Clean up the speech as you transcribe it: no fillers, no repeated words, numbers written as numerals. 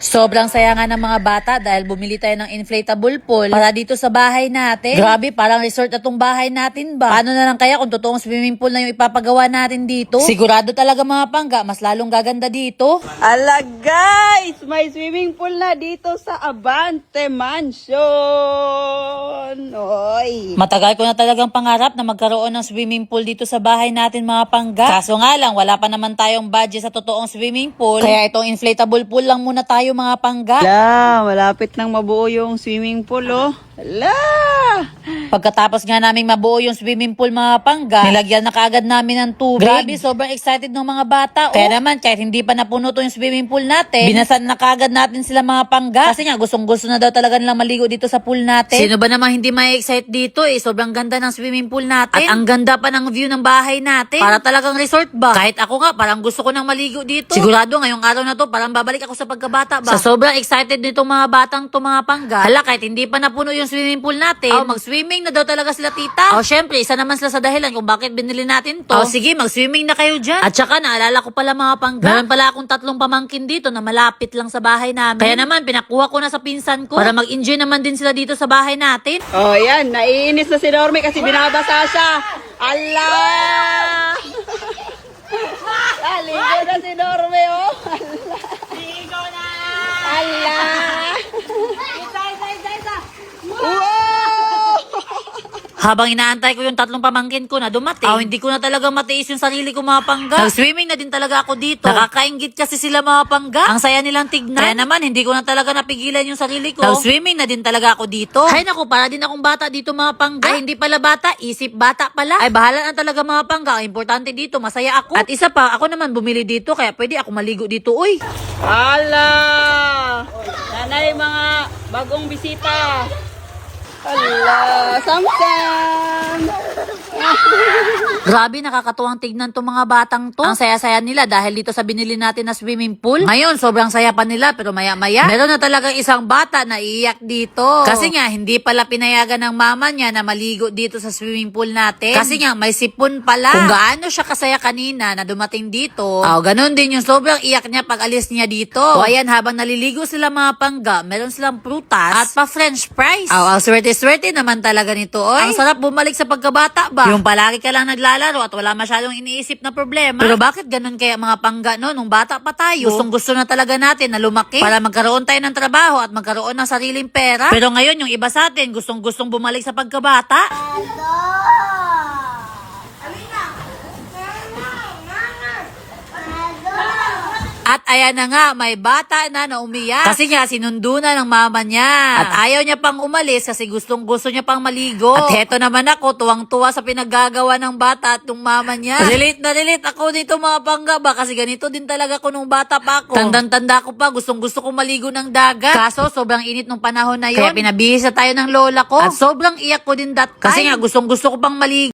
Sobrang saya nga ng mga bata dahil bumili tayo ng inflatable pool para dito sa bahay natin. Grabe, parang resort na tong bahay natin ba? Paano na lang kaya kung totoong swimming pool na yung ipapagawa natin dito? Sigurado talaga mga pangga, mas lalong gaganda dito. Ala guys, may swimming pool na dito sa Abante Mansion. Oy. Matagal ko na talagang pangarap na magkaroon ng swimming pool dito sa bahay natin mga pangga. Kaso nga lang, wala pa naman tayong budget sa totoong swimming pool. Kaya itong inflatable pool lang muna tayo mga pangga. Ala, malapit nang mabuo yung swimming pool oh. Ala! Pagkatapos nga naming mabuo yung swimming pool mga pangga, nilagyan na kaagad namin ng tubig. Grabe, sobrang excited ng mga bata. Oh. Kaya naman, kahit hindi pa napuno to yung swimming pool natin, binasan na kaagad natin sila mga pangga. Kasi nga, gustong-gusto na daw talaga nilang maligo dito sa pool natin. Sino ba namang hindi ma-excite dito eh? Sobrang ganda ng swimming pool natin. At ang ganda pa ng view ng bahay natin. Para talagang resort ba? Kahit ako nga, parang gusto ko nang maligo dito. Sigurado, ngayong araw na to, parang babalik ako sa pagkabata ba? Sa sobrang excited nitong mga batang to mga pangga, hala, kahit hindi pa napuno yung swimming pool natin, mag-swimming na daw talaga sila tita. Syempre, isa naman sila sa dahilan kung bakit binili natin to. Sige, mag-swimming na kayo dyan. At saka, naalala ko pala mga pangga, meron pala akong 3 pamangkin dito na malapit lang sa bahay namin. Kaya naman, pinakuha ko na sa pinsan ko para mag-enjoy naman din sila dito sa bahay natin. Oh, yan, naiinis na si Normie kasi binabasa siya. Ala! Ligo na si Normie oh. Ligo na! Ala! Habang inaantay ko yung 3 pamangkin ko na dumating, hindi ko na talaga matiis yung sarili ko mga pangga. Nag-swimming na din talaga ako dito. Nakakaingit kasi sila mga pangga. Ang saya nilang tignan. Kaya naman, hindi ko na talaga napigilan yung sarili ko. Nag-swimming na din talaga ako dito. Ay naku, para din akong bata dito mga pangga. Ay, hindi pala bata, isip bata pala. Ay, bahala na talaga mga pangga. Ang importante dito, masaya ako. At isa pa, ako naman bumili dito, kaya pwede ako maligo dito, uy. Ala! Nanay mga bagong bisita. Ala! Samsam! Grabe, nakakatuwang tignan tong mga batang to. Ang saya-saya nila dahil dito sa binili natin na swimming pool. Ngayon, sobrang saya pa nila pero maya-maya, meron na talagang isang bata na iiyak dito. Kasi nga, hindi pala pinayagan ng mama niya na maligo dito sa swimming pool natin. Kasi nga, may sipon pala. Kung gaano siya kasaya kanina na dumating dito, ganun din yung sobrang iyak niya pag alis niya dito. O ayan, habang naliligo sila mga pangga, meron silang prutas at pa french fries. Ang swerte-swerte naman talaga nito, oy. Ang sarap bumalik sa pagkabata ba? Yung palagi ka lang naglalaro at wala masyadong iniisip na problema. Pero bakit ganun kaya mga pangga no? Nung bata pa tayo, gustong-gusto na talaga natin na lumaki para magkaroon tayo ng trabaho at magkaroon ng sariling pera. Pero ngayon, yung iba sa atin, gustong-gustong bumalik sa pagkabata. At ayan na nga, may bata na umiyak. Kasi nga, sinundo na ng mama niya. At ayaw niya pang umalis kasi gustong-gusto niya pang maligo. At heto naman ako, tuwang-tuwa sa pinaggagawa ng bata at ng mama niya. Relate na relate ako dito mga pangga ba? Kasi ganito din talaga ako nung bata pa ako. Tandang-tanda ko pa, gustong-gusto kong maligo ng dagat. Kaso, sobrang init nung panahon na yon. Kaya pinabihis na tayo ng lola ko. At sobrang iyak ko din that time. Kasi nga, gustong-gusto ko pang maligo.